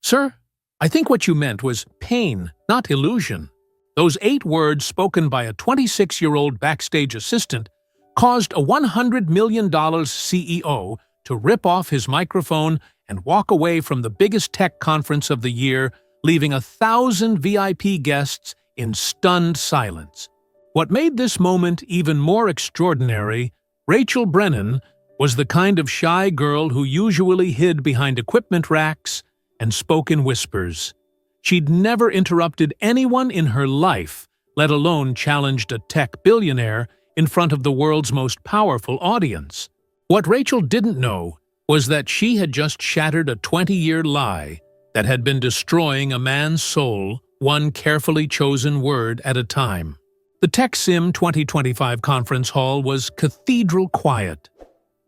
Sir, I think what you meant was pain, not illusion. Those 8 words spoken by a 26-year-old backstage assistant caused a $100 million CEO to rip off his microphone and walk away from the biggest tech conference of the year, leaving 1,000 VIP guests in stunned silence. What made this moment even more extraordinary, Rachel Brennan was the kind of shy girl who usually hid behind equipment racks and spoke in whispers. She'd never interrupted anyone in her life, let alone challenged a tech billionaire in front of the world's most powerful audience. What Rachel didn't know was that she had just shattered a 20-year lie that had been destroying a man's soul, one carefully chosen word at a time. The TechSim 2025 conference hall was cathedral quiet.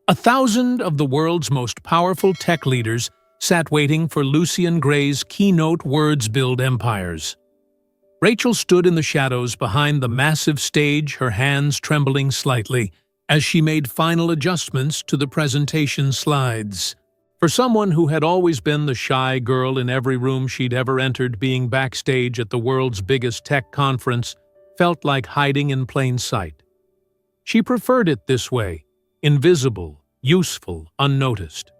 1,000 of the world's most powerful tech leaders sat waiting for Lucian Gray's keynote words build empires. Rachel stood in the shadows behind the massive stage, her hands trembling slightly as she made final adjustments to the presentation slides. For someone who had always been the shy girl in every room she'd ever entered, being backstage at the world's biggest tech conference felt like hiding in plain sight. She preferred it this way, invisible, useful, unnoticed.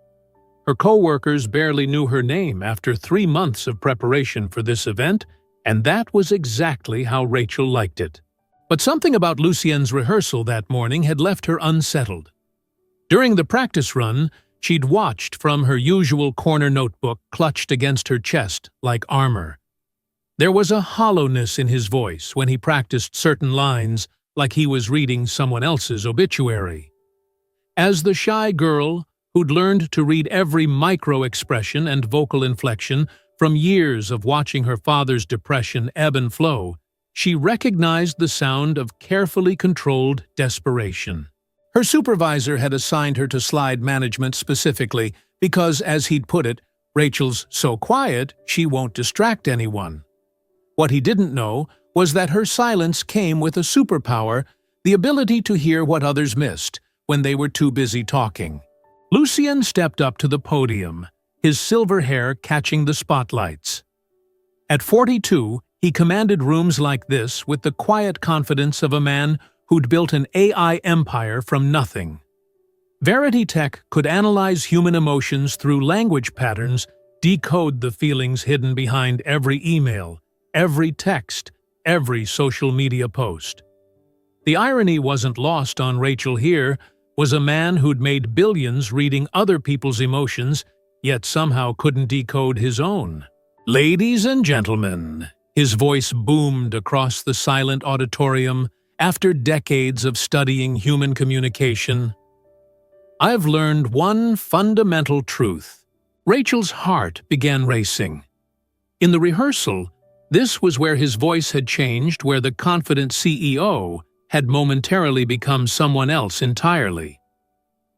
Her co-workers barely knew her name after 3 months of preparation for this event, and that was exactly how Rachel liked it. But something about Lucien's rehearsal that morning had left her unsettled. During the practice run, she'd watched from her usual corner notebook clutched against her chest like armor. There was a hollowness in his voice when he practiced certain lines like he was reading someone else's obituary. As the shy girl, who'd learned to read every micro-expression and vocal inflection from years of watching her father's depression ebb and flow, she recognized the sound of carefully controlled desperation. Her supervisor had assigned her to slide management specifically because, as he'd put it, Rachel's so quiet she won't distract anyone. What he didn't know was that her silence came with a superpower, the ability to hear what others missed when they were too busy talking. Lucien stepped up to the podium, his silver hair catching the spotlights. At 42, he commanded rooms like this with the quiet confidence of a man who'd built an AI empire from nothing. Verity Tech could analyze human emotions through language patterns, decode the feelings hidden behind every email, every text, every social media post. The irony wasn't lost on Rachel here, was a man who'd made billions reading other people's emotions, yet somehow couldn't decode his own. "Ladies and gentlemen," his voice boomed across the silent auditorium after decades of studying human communication. "I've learned one fundamental truth." Rachel's heart began racing. In the rehearsal, this was where his voice had changed, where the confident CEO had momentarily become someone else entirely.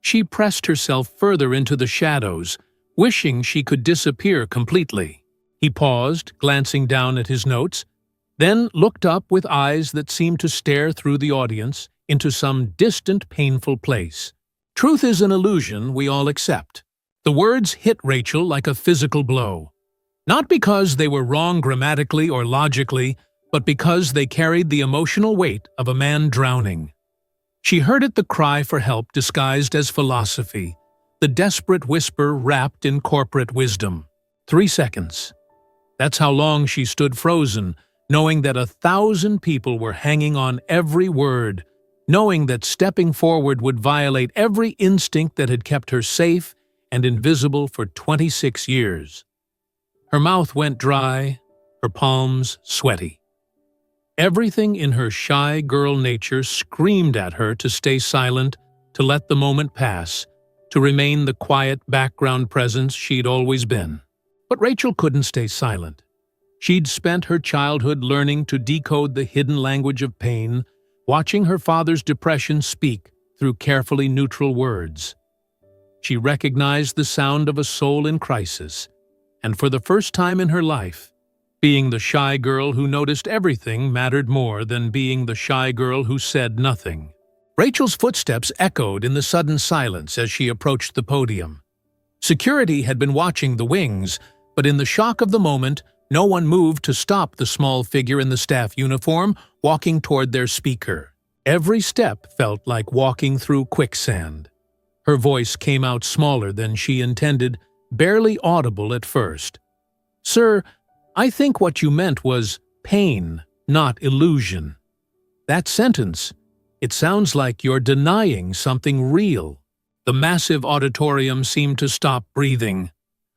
She pressed herself further into the shadows, wishing she could disappear completely. He paused, glancing down at his notes, then looked up with eyes that seemed to stare through the audience into some distant, painful place. Truth is an illusion we all accept. The words hit Rachel like a physical blow. Not because they were wrong grammatically or logically, but because they carried the emotional weight of a man drowning. She heard it, the cry for help disguised as philosophy, the desperate whisper wrapped in corporate wisdom. 3 seconds. That's how long she stood frozen, knowing that 1,000 people were hanging on every word, knowing that stepping forward would violate every instinct that had kept her safe and invisible for 26 years. Her mouth went dry, her palms sweaty. Everything in her shy girl nature screamed at her to stay silent, to let the moment pass, to remain the quiet background presence she'd always been. But Rachel couldn't stay silent. She'd spent her childhood learning to decode the hidden language of pain, watching her father's depression speak through carefully neutral words. She recognized the sound of a soul in crisis, and for the first time in her life, being the shy girl who noticed everything mattered more than being the shy girl who said nothing. Rachel's footsteps echoed in the sudden silence as she approached the podium. Security had been watching the wings, But in the shock of the moment, no one moved to stop the small figure in the staff uniform walking toward their speaker. Every step felt like walking through quicksand. Her voice came out smaller than she intended, barely audible at first. "Sir, I think what you meant was pain, not illusion. That sentence, it sounds like you're denying something real." The massive auditorium seemed to stop breathing.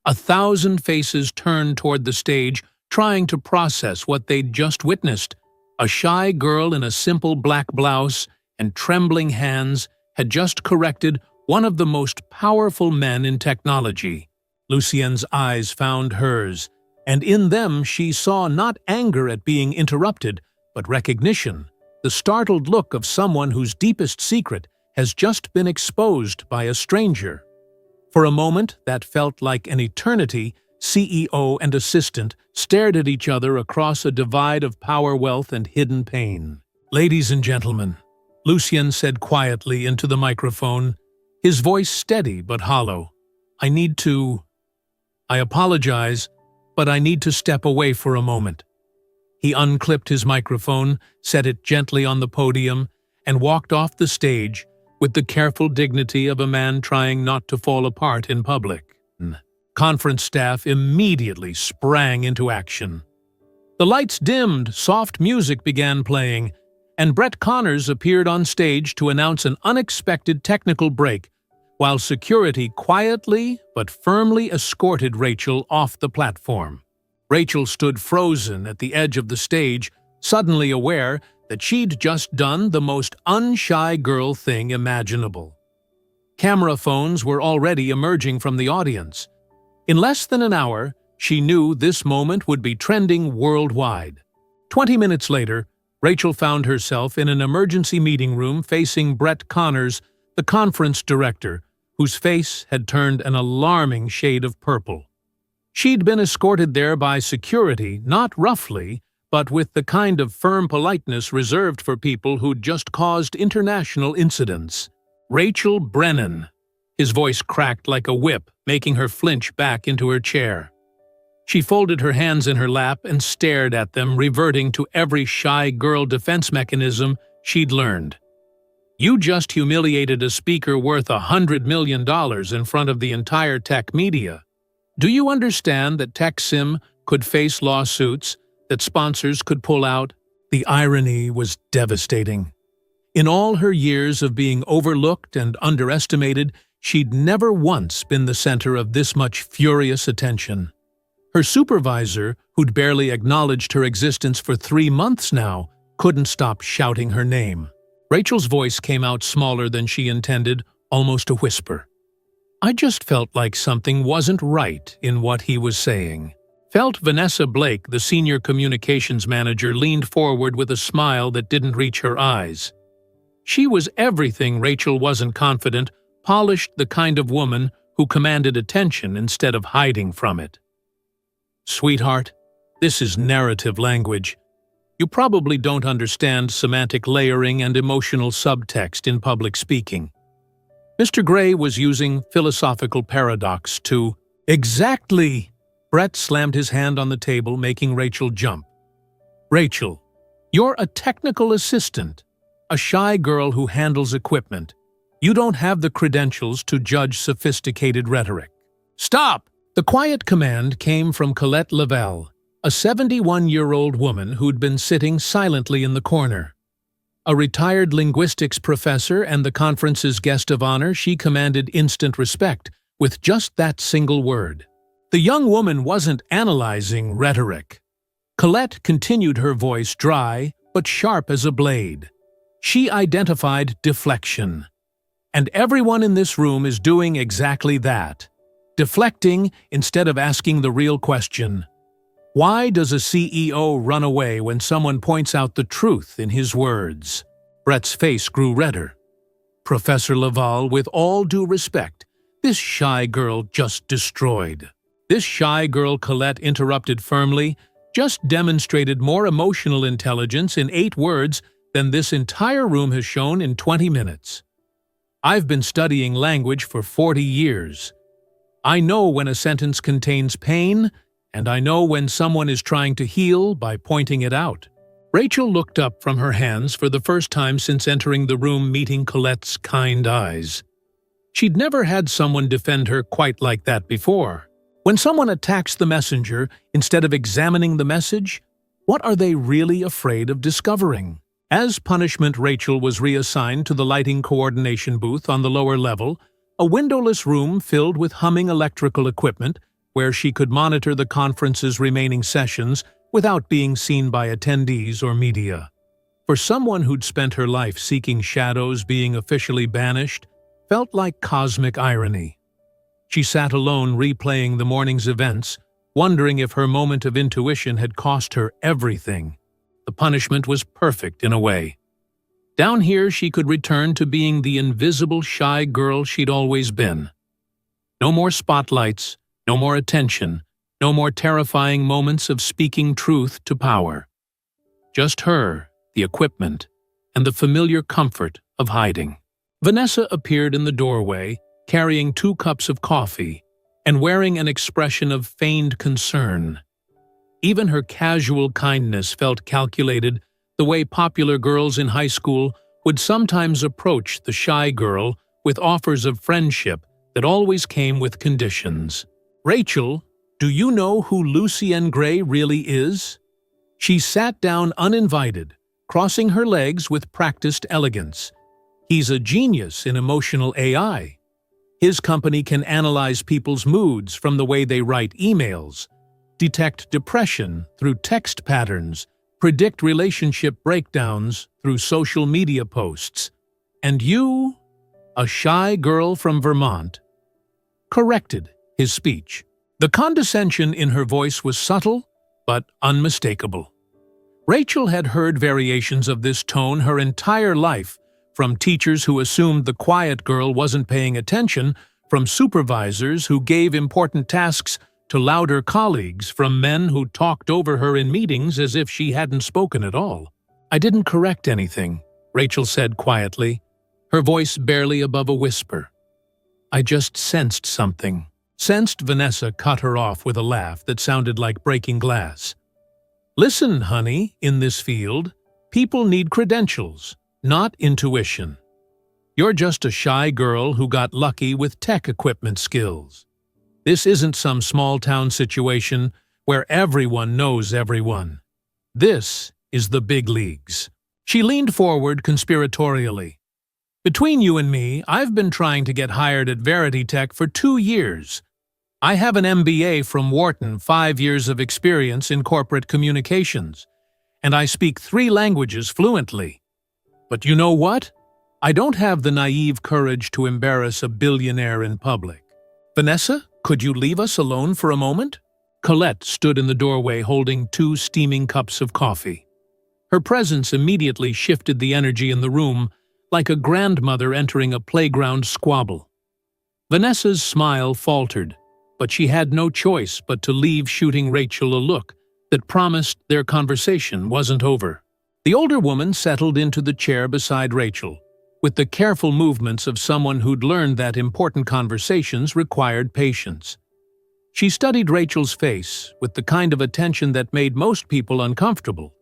1,000 faces turned toward the stage, trying to process what they'd just witnessed. A shy girl in a simple black blouse and trembling hands had just corrected one of the most powerful men in technology. Lucienne's eyes found hers, and in them she saw not anger at being interrupted, but recognition, the startled look of someone whose deepest secret has just been exposed by a stranger. For a moment that felt like an eternity, CEO and assistant stared at each other across a divide of power, wealth, and hidden pain. "Ladies and gentlemen," Lucien said quietly into the microphone, his voice steady but hollow, I apologize, but I need to step away for a moment." He unclipped his microphone, set it gently on the podium, and walked off the stage with the careful dignity of a man trying not to fall apart in public. Conference staff immediately sprang into action. The lights dimmed, soft music began playing, and Brett Connors appeared on stage to announce an unexpected technical break, while security quietly but firmly escorted Rachel off the platform. Rachel stood frozen at the edge of the stage, suddenly aware that she'd just done the most unshy girl thing imaginable. Camera phones were already emerging from the audience. In less than an hour, she knew this moment would be trending worldwide. 20 minutes later, Rachel found herself in an emergency meeting room facing Brett Connors, the conference director, whose face had turned an alarming shade of purple. She'd been escorted there by security, not roughly, but with the kind of firm politeness reserved for people who'd just caused international incidents. "Rachel Brennan." His voice cracked like a whip, making her flinch back into her chair. She folded her hands in her lap and stared at them, reverting to every shy girl defense mechanism she'd learned. "You just humiliated a speaker worth $100 million in front of the entire tech media. Do you understand that TechSim could face lawsuits, that sponsors could pull out?" The irony was devastating. In all her years of being overlooked and underestimated, she'd never once been the center of this much furious attention. Her supervisor, who'd barely acknowledged her existence for 3 months now, couldn't stop shouting her name. Rachel's voice came out smaller than she intended, almost a whisper. "I just felt like something wasn't right in what he was saying." Vanessa Blake, the senior communications manager, leaned forward with a smile that didn't reach her eyes. She was everything Rachel wasn't confident, polished, the kind of woman who commanded attention instead of hiding from it. "Sweetheart, this is narrative language. You probably don't understand semantic layering and emotional subtext in public speaking." Mr. Gray was using philosophical paradox to— "Exactly!" Brett slammed his hand on the table, making Rachel jump. "Rachel, you're a technical assistant, a shy girl who handles equipment. You don't have the credentials to judge sophisticated rhetoric." "Stop!" The quiet command came from Colette Lavelle, a 71-year-old woman who'd been sitting silently in the corner. A retired linguistics professor and the conference's guest of honor, she commanded instant respect with just that single word. The young woman wasn't analyzing rhetoric. Colette continued, her voice dry but sharp as a blade. She identified deflection. And everyone in this room is doing exactly that. Deflecting instead of asking the real question. Why does a CEO run away when someone points out the truth in his words? Brett's face grew redder. "Professor Laval, with all due respect, this shy girl just destroyed." This shy girl, Colette interrupted firmly, just demonstrated more emotional intelligence in 8 words than this entire room has shown in 20 minutes. I've been studying language for 40 years. I know when a sentence contains pain and I know when someone is trying to heal by pointing it out." Rachel looked up from her hands for the first time since entering the room, meeting Colette's kind eyes. She'd never had someone defend her quite like that before. When someone attacks the messenger instead of examining the message, what are they really afraid of discovering? As punishment, Rachel was reassigned to the lighting coordination booth on the lower level, a windowless room filled with humming electrical equipment where she could monitor the conference's remaining sessions without being seen by attendees or media. For someone who'd spent her life seeking shadows, being officially banished felt like cosmic irony. She sat alone replaying the morning's events, wondering if her moment of intuition had cost her everything. The punishment was perfect in a way. Down here, she could return to being the invisible, shy girl she'd always been. No more spotlights, no more attention, no more terrifying moments of speaking truth to power. Just her, the equipment, and the familiar comfort of hiding. Vanessa appeared in the doorway, carrying 2 cups of coffee and wearing an expression of feigned concern. Even her casual kindness felt calculated, the way popular girls in high school would sometimes approach the shy girl with offers of friendship that always came with conditions. "Rachel, do you know who Lucien Gray really is?" She sat down uninvited, crossing her legs with practiced elegance. "He's a genius in emotional AI. His company can analyze people's moods from the way they write emails, detect depression through text patterns, predict relationship breakdowns through social media posts. And you, a shy girl from Vermont," corrected his speech. The condescension in her voice was subtle, but unmistakable. Rachel had heard variations of this tone her entire life, from teachers who assumed the quiet girl wasn't paying attention, from supervisors who gave important tasks to louder colleagues, from men who talked over her in meetings as if she hadn't spoken at all. "I didn't correct anything," Rachel said quietly, her voice barely above a whisper. "I just sensed something." Sensed? Vanessa cut her off with a laugh that sounded like breaking glass. "Listen, honey, in this field, people need credentials, not intuition. You're just a shy girl who got lucky with tech equipment skills. This isn't some small-town situation where everyone knows everyone. This is the big leagues." She leaned forward conspiratorially. "Between you and me, I've been trying to get hired at Verity Tech for 2 years. I have an MBA from Wharton, 5 years of experience in corporate communications, and I speak 3 languages fluently. But you know what? I don't have the naive courage to embarrass a billionaire in public. Vanessa, could you leave us alone for a moment?" Colette stood in the doorway holding 2 steaming cups of coffee. Her presence immediately shifted the energy in the room, like a grandmother entering a playground squabble. Vanessa's smile faltered, but she had no choice but to leave, shooting Rachel a look that promised their conversation wasn't over. The older woman settled into the chair beside Rachel, with the careful movements of someone who'd learned that important conversations required patience. She studied Rachel's face with the kind of attention that made most people uncomfortable,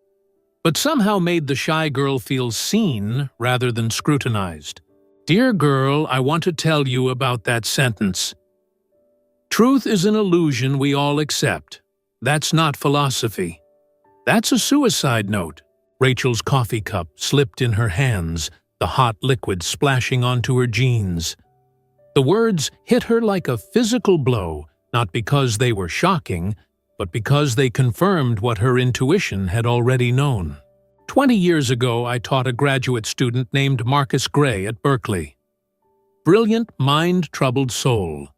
but somehow made the shy girl feel seen rather than scrutinized. "Dear girl, I want to tell you about that sentence. Truth is an illusion we all accept. That's not philosophy. That's a suicide note." Rachel's coffee cup slipped in her hands, the hot liquid splashing onto her jeans. The words hit her like a physical blow, not because they were shocking, but because they confirmed what her intuition had already known. 20 years ago, I taught a graduate student named Marcus Gray at Berkeley. Brilliant, mind-troubled soul.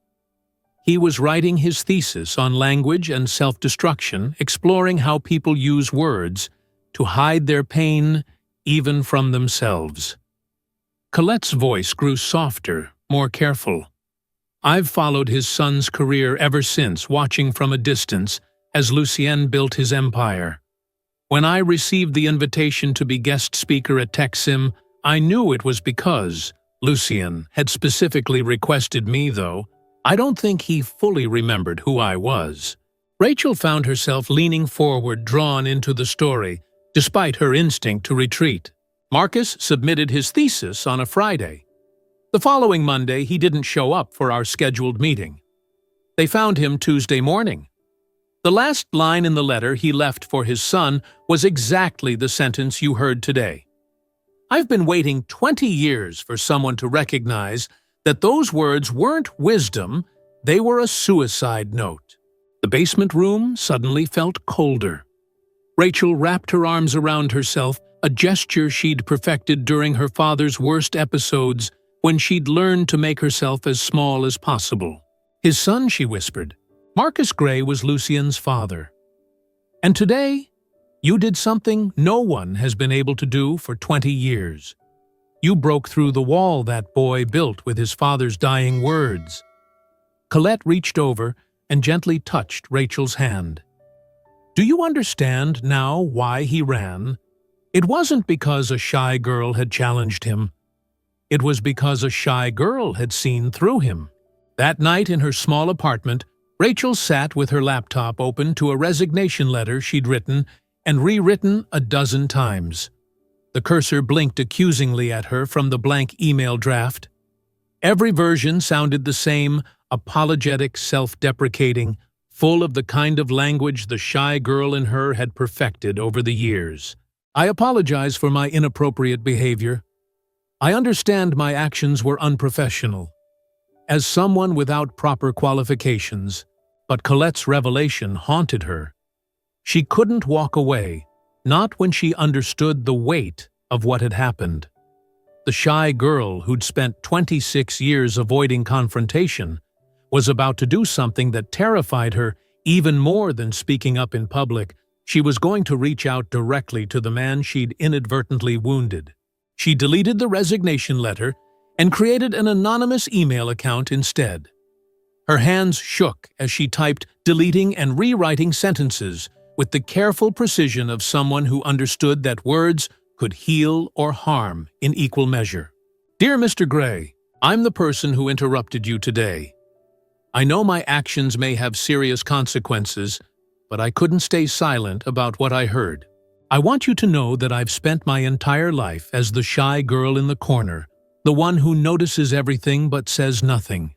He was writing his thesis on language and self-destruction, exploring how people use words to hide their pain even from themselves. Colette's voice grew softer, more careful. "I've followed his son's career ever since, watching from a distance as Lucien built his empire. When I received the invitation to be guest speaker at TechSim, I knew it was because Lucien had specifically requested me, though I don't think he fully remembered who I was. Rachel found herself leaning forward, drawn into the story, despite her instinct to retreat. Marcus submitted his thesis on a Friday. The following Monday, he didn't show up for our scheduled meeting. They found him Tuesday morning. The last line in the letter he left for his son was exactly the sentence you heard today. I've been waiting 20 years for someone to recognize that those words weren't wisdom, they were a suicide note. The basement room suddenly felt colder. Rachel wrapped her arms around herself, a gesture she'd perfected during her father's worst episodes when she'd learned to make herself as small as possible. His son, she whispered. Marcus Gray was Lucien's father. And today, you did something no one has been able to do for 20 years. You broke through the wall that boy built with his father's dying words. Colette reached over and gently touched Rachel's hand. Do you understand now why he ran? It wasn't because a shy girl had challenged him. It was because a shy girl had seen through him. That night in her small apartment, Rachel sat with her laptop open to a resignation letter she'd written and rewritten a dozen times. The cursor blinked accusingly at her from the blank email draft. Every version sounded the same, apologetic, self-deprecating, full of the kind of language the shy girl in her had perfected over the years. I apologize for my inappropriate behavior. I understand my actions were unprofessional. As someone without proper qualifications, but Colette's revelation haunted her. She couldn't walk away, not when she understood the weight of what had happened. The shy girl who'd spent 26 years avoiding confrontation was about to do something that terrified her even more than speaking up in public. She was going to reach out directly to the man she'd inadvertently wounded. She deleted the resignation letter and created an anonymous email account instead. Her hands shook as she typed, deleting and rewriting sentences with the careful precision of someone who understood that words could heal or harm in equal measure. Dear Mr. Gray, I'm the person who interrupted you today. I know my actions may have serious consequences, but I couldn't stay silent about what I heard. I want you to know that I've spent my entire life as the shy girl in the corner, the one who notices everything but says nothing.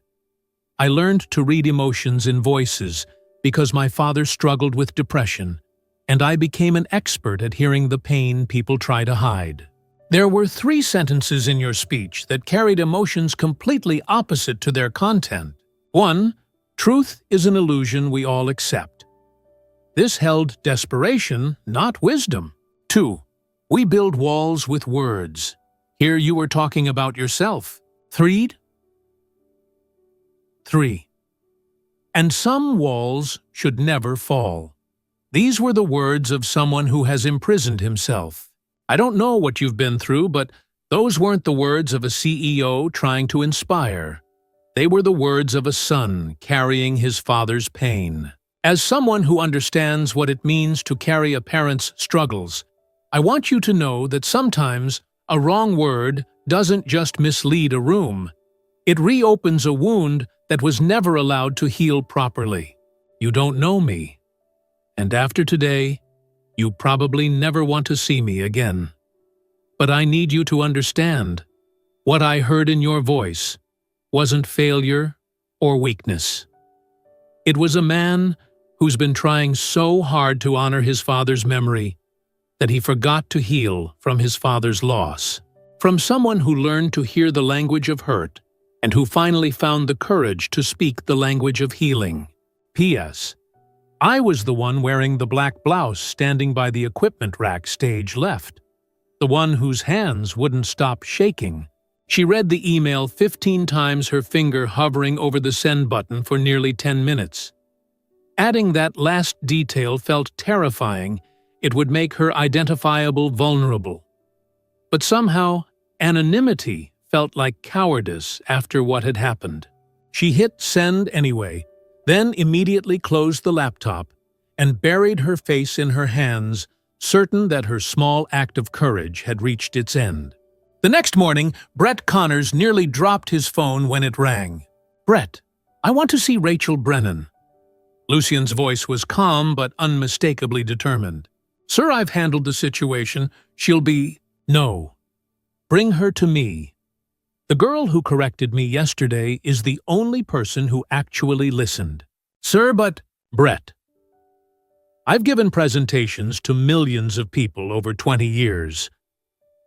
I learned to read emotions in voices because my father struggled with depression, and I became an expert at hearing the pain people try to hide. There were 3 sentences in your speech that carried emotions completely opposite to their content. 1. Truth is an illusion we all accept. This held desperation, not wisdom. 2. We build walls with words. Here you were talking about yourself. 3. And some walls should never fall. These were the words of someone who has imprisoned himself. I don't know what you've been through, but those weren't the words of a CEO trying to inspire. They were the words of a son carrying his father's pain. As someone who understands what it means to carry a parent's struggles, I want you to know that sometimes a wrong word doesn't just mislead a room. It reopens a wound that was never allowed to heal properly. You don't know me, and after today, you probably never want to see me again. But I need you to understand, what I heard in your voice wasn't failure or weakness. It was a man who's been trying so hard to honor his father's memory that he forgot to heal from his father's loss. From someone who learned to hear the language of hurt and who finally found the courage to speak the language of healing. P.S. I was the one wearing the black blouse standing by the equipment rack stage left, the one whose hands wouldn't stop shaking. She read the email 15 times, her finger hovering over the send button for nearly 10 minutes. Adding that last detail felt terrifying. It would make her identifiable vulnerable. But somehow, anonymity felt like cowardice after what had happened. She hit send anyway, then immediately closed the laptop and buried her face in her hands, certain that her small act of courage had reached its end. The next morning, Brett Connors nearly dropped his phone when it rang. "Brett, I want to see Rachel Brennan." Lucien's voice was calm but unmistakably determined. "Sir, I've handled the situation. She'll be—" "No. Bring her to me. The girl who corrected me yesterday is the only person who actually listened." "Sir, but—" "Brett. I've given presentations to millions of people over 20 years.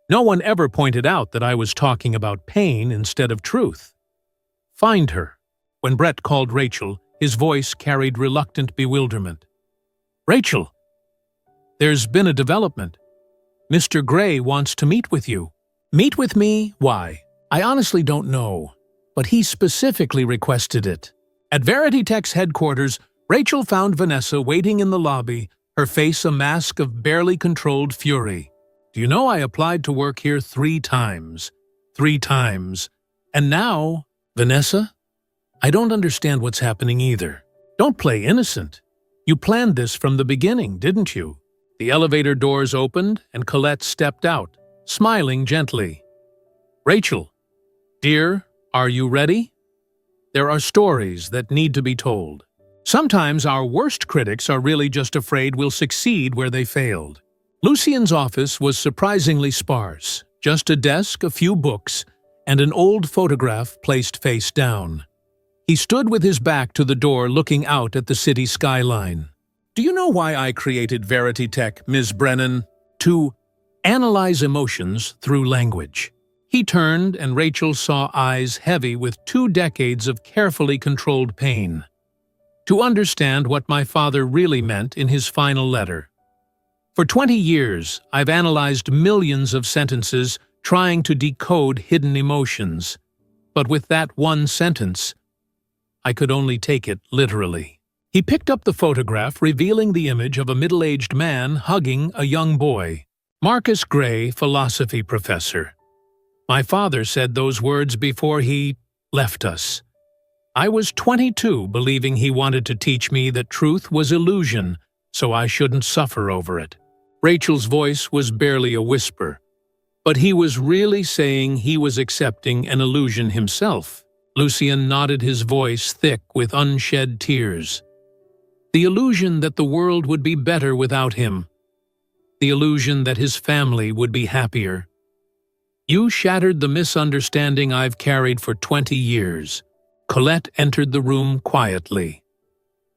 No one ever pointed out that I was talking about pain instead of truth. Find her." When Brett called Rachel, his voice carried reluctant bewilderment. "Rachel, there's been a development. Mr. Gray wants to meet with you." "Meet with me? Why?" "I honestly don't know, but he specifically requested it." At Veritech's headquarters, Rachel found Vanessa waiting in the lobby, her face a mask of barely controlled fury. "Do you know I applied to work here 3 times? 3 times. And now—" "Vanessa, I don't understand what's happening either. Don't play innocent. You planned this from the beginning, didn't you?" The elevator doors opened and Colette stepped out, smiling gently. "Rachel, dear, are you ready? There are stories that need to be told. Sometimes our worst critics are really just afraid we'll succeed where they failed." Lucien's office was surprisingly sparse, just a desk, a few books, and an old photograph placed face down. He stood with his back to the door looking out at the city skyline. "Do you know why I created Veritech, Ms. Brennan? To analyze emotions through language." He turned and Rachel saw eyes heavy with 2 decades of carefully controlled pain. "To understand what my father really meant in his final letter. For 20 years, I've analyzed millions of sentences trying to decode hidden emotions. But with that one sentence, I could only take it literally." He picked up the photograph, revealing the image of a middle-aged man hugging a young boy. "Marcus Gray, philosophy professor. My father said those words before he left us. I was 22, believing he wanted to teach me that truth was illusion, so I shouldn't suffer over it." Rachel's voice was barely a whisper, but he was really saying he was accepting an illusion himself. Lucien nodded, his voice thick with unshed tears. The illusion that the world would be better without him. The illusion that his family would be happier. "You shattered the misunderstanding I've carried for 20 years. Colette entered the room quietly.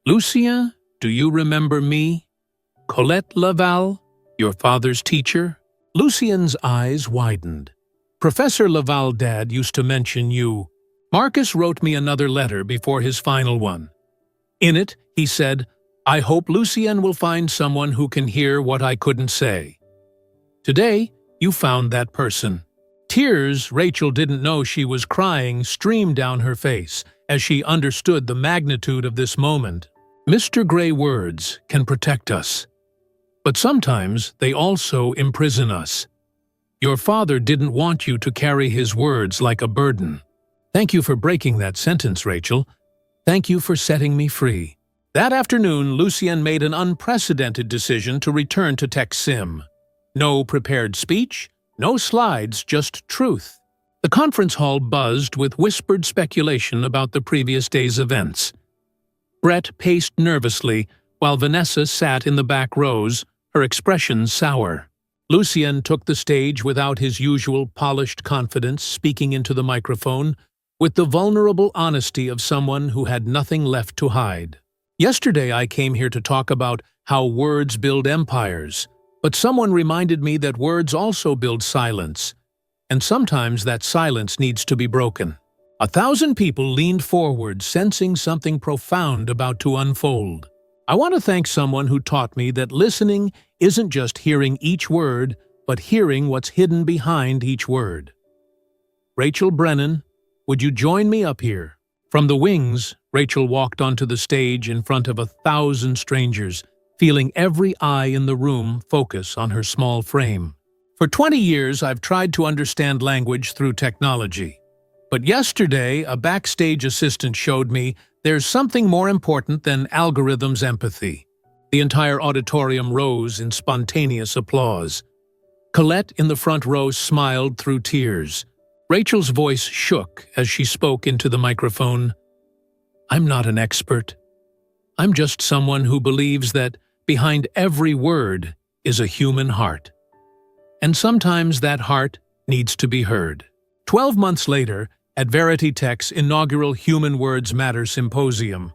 "Lucien, do you remember me? Colette Laval, your father's teacher?" Lucien's eyes widened. "Professor Laval, Dad used to mention you. Marcus wrote me another letter before his final one. In it, he said, 'I hope Lucien will find someone who can hear what I couldn't say.' Today, you found that person." Tears Rachel didn't know she was crying streamed down her face as she understood the magnitude of this moment. Mr. Gray words can protect us, but sometimes they also imprison us. Your father didn't want you to carry his words like a burden. Thank you for breaking that sentence, Rachel. Thank you for setting me free." That afternoon, Lucien made an unprecedented decision to return to Tech Sim. No prepared speech, no slides, just truth. The conference hall buzzed with whispered speculation about the previous day's events. Brett paced nervously, while Vanessa sat in the back rows, her expression sour. Lucien took the stage without his usual polished confidence, speaking into the microphone, with the vulnerable honesty of someone who had nothing left to hide. "Yesterday I came here to talk about how words build empires. But someone reminded me that words also build silence, and sometimes that silence needs to be broken." 1,000 people leaned forward, sensing something profound about to unfold. "I want to thank someone who taught me that listening isn't just hearing each word, but hearing what's hidden behind each word. Rachel Brennan, would you join me up here?" From the wings, Rachel walked onto the stage in front of 1,000 strangers, feeling every eye in the room focus on her small frame. "For 20 years, I've tried to understand language through technology. But yesterday, a backstage assistant showed me there's something more important than algorithms' empathy." The entire auditorium rose in spontaneous applause. Colette in the front row smiled through tears. Rachel's voice shook as she spoke into the microphone. "I'm not an expert. I'm just someone who believes that behind every word is a human heart. And sometimes that heart needs to be heard. 12 months later, at Verity Tech's inaugural Human Words Matter Symposium,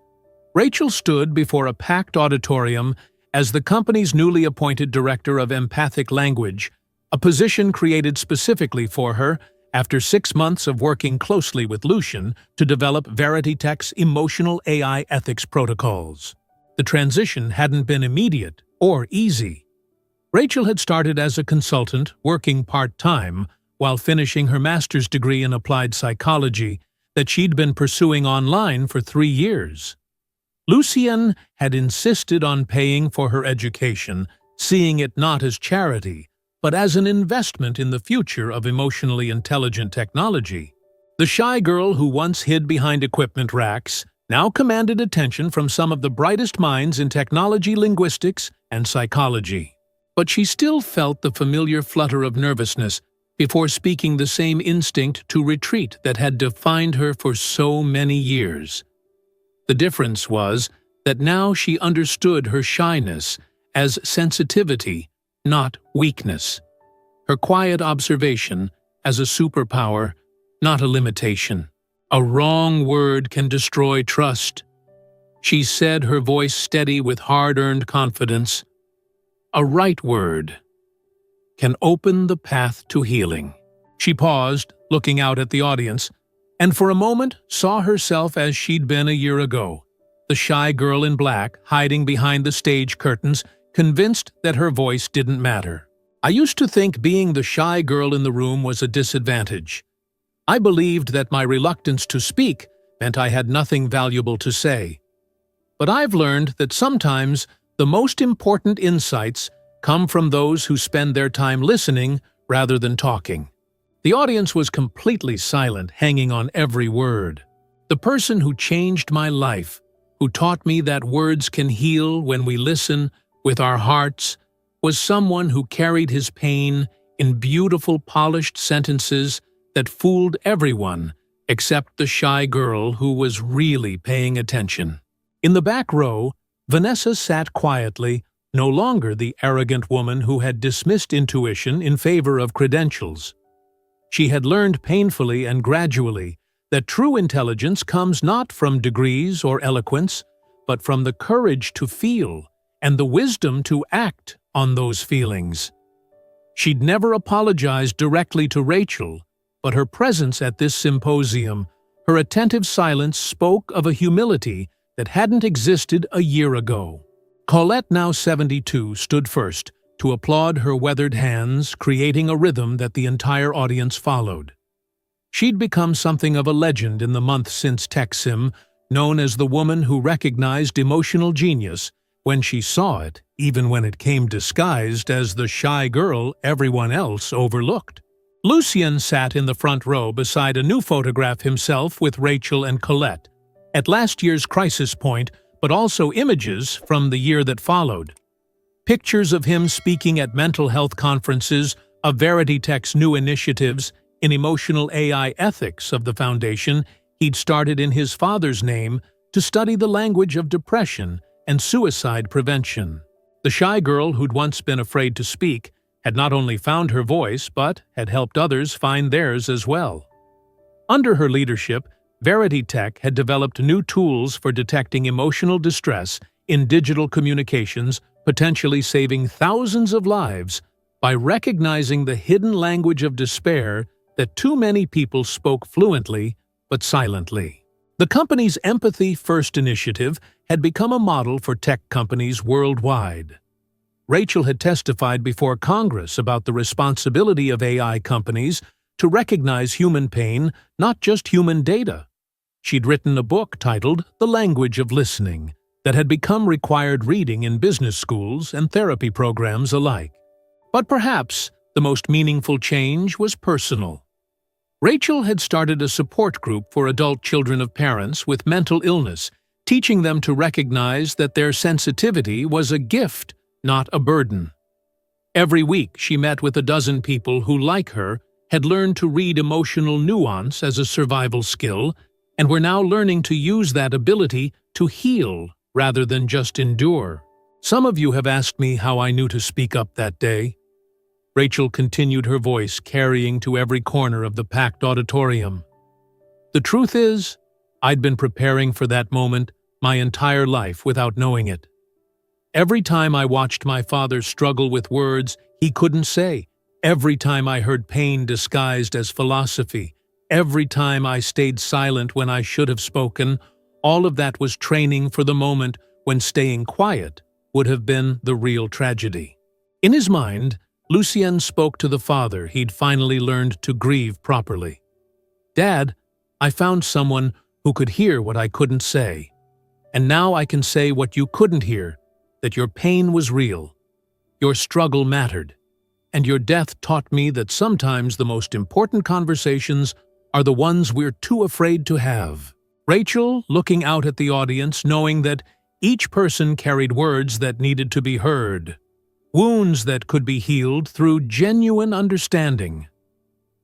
Rachel stood before a packed auditorium as the company's newly appointed Director of Empathic Language, a position created specifically for her after 6 months of working closely with Lucian to develop Verity Tech's emotional AI ethics protocols. The transition hadn't been immediate or easy. Rachel had started as a consultant, working part-time, while finishing her master's degree in applied psychology that she'd been pursuing online for 3 years. Lucian had insisted on paying for her education, seeing it not as charity, but as an investment in the future of emotionally intelligent technology. The shy girl who once hid behind equipment racks now commanded attention from some of the brightest minds in technology, linguistics, and psychology. But she still felt the familiar flutter of nervousness before speaking, the same instinct to retreat that had defined her for so many years. The difference was that now she understood her shyness as sensitivity, not weakness. Her quiet observation as a superpower, not a limitation. A wrong word can destroy trust. She said, her voice steady with hard-earned confidence. A right word can open the path to healing. She paused, looking out at the audience, and for a moment saw herself as she'd been a year ago. The shy girl in black, hiding behind the stage curtains, convinced that her voice didn't matter. I used to think being the shy girl in the room was a disadvantage. I believed that my reluctance to speak meant I had nothing valuable to say. But I've learned that sometimes the most important insights come from those who spend their time listening rather than talking. The audience was completely silent, hanging on every word. The person who changed my life, who taught me that words can heal when we listen with our hearts, was someone who carried his pain in beautiful, polished sentences that fooled everyone except the shy girl who was really paying attention. In the back row, Vanessa sat quietly, no longer the arrogant woman who had dismissed intuition in favor of credentials. She had learned painfully and gradually that true intelligence comes not from degrees or eloquence, but from the courage to feel and the wisdom to act on those feelings. She'd never apologized directly to Rachel, but her presence at this symposium, her attentive silence, spoke of a humility that hadn't existed a year ago. Colette, now 72, stood first to applaud her weathered hands, creating a rhythm that the entire audience followed. She'd become something of a legend in the months since TechSim, known as the woman who recognized emotional genius when she saw it, even when it came disguised as the shy girl everyone else overlooked. Lucian sat in the front row beside a new photograph himself with Rachel and Colette, at last year's crisis point, but also images from the year that followed. Pictures of him speaking at mental health conferences, of Verity Tech's new initiatives in emotional AI ethics of the foundation he'd started in his father's name to study the language of depression and suicide prevention. The shy girl who'd once been afraid to speak had not only found her voice, but had helped others find theirs as well. Under her leadership, Verity Tech had developed new tools for detecting emotional distress in digital communications, potentially saving thousands of lives by recognizing the hidden language of despair that too many people spoke fluently but silently. The company's Empathy First initiative had become a model for tech companies worldwide. Rachel had testified before Congress about the responsibility of AI companies to recognize human pain, not just human data. She'd written a book titled The Language of Listening that had become required reading in business schools and therapy programs alike. But perhaps the most meaningful change was personal. Rachel had started a support group for adult children of parents with mental illness, teaching them to recognize that their sensitivity was a gift, not a burden. Every week, she met with a dozen people who, like her, had learned to read emotional nuance as a survival skill and were now learning to use that ability to heal rather than just endure. Some of you have asked me how I knew to speak up that day. Rachel continued, her voice carrying to every corner of the packed auditorium. The truth is, I'd been preparing for that moment my entire life without knowing it. Every time I watched my father struggle with words he couldn't say, every time I heard pain disguised as philosophy, every time I stayed silent when I should have spoken, all of that was training for the moment when staying quiet would have been the real tragedy. In his mind, Lucien spoke to the father he'd finally learned to grieve properly. "Dad, I found someone who could hear what I couldn't say. And now I can say what you couldn't hear, that your pain was real, your struggle mattered, and your death taught me that sometimes the most important conversations are the ones we're too afraid to have." Rachel, looking out at the audience, knowing that each person carried words that needed to be heard, wounds that could be healed through genuine understanding.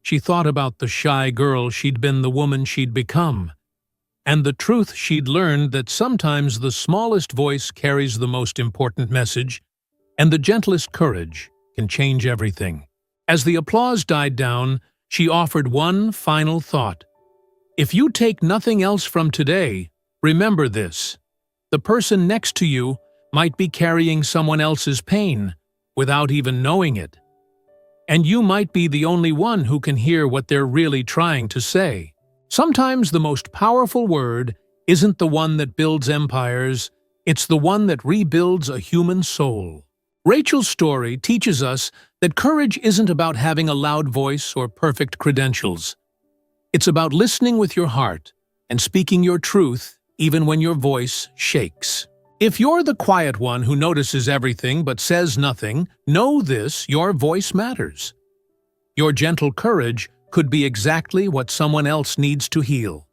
She thought about the shy girl she'd been, the woman she'd become, and the truth she'd learned that sometimes the smallest voice carries the most important message, and the gentlest courage can change everything. As the applause died down, she offered one final thought. "If you take nothing else from today, remember this. The person next to you might be carrying someone else's pain without even knowing it. And you might be the only one who can hear what they're really trying to say." Sometimes the most powerful word isn't the one that builds empires, it's the one that rebuilds a human soul. Rachel's story teaches us that courage isn't about having a loud voice or perfect credentials. It's about listening with your heart and speaking your truth even when your voice shakes. If you're the quiet one who notices everything but says nothing, know this: your voice matters. Your gentle courage could be exactly what someone else needs to heal.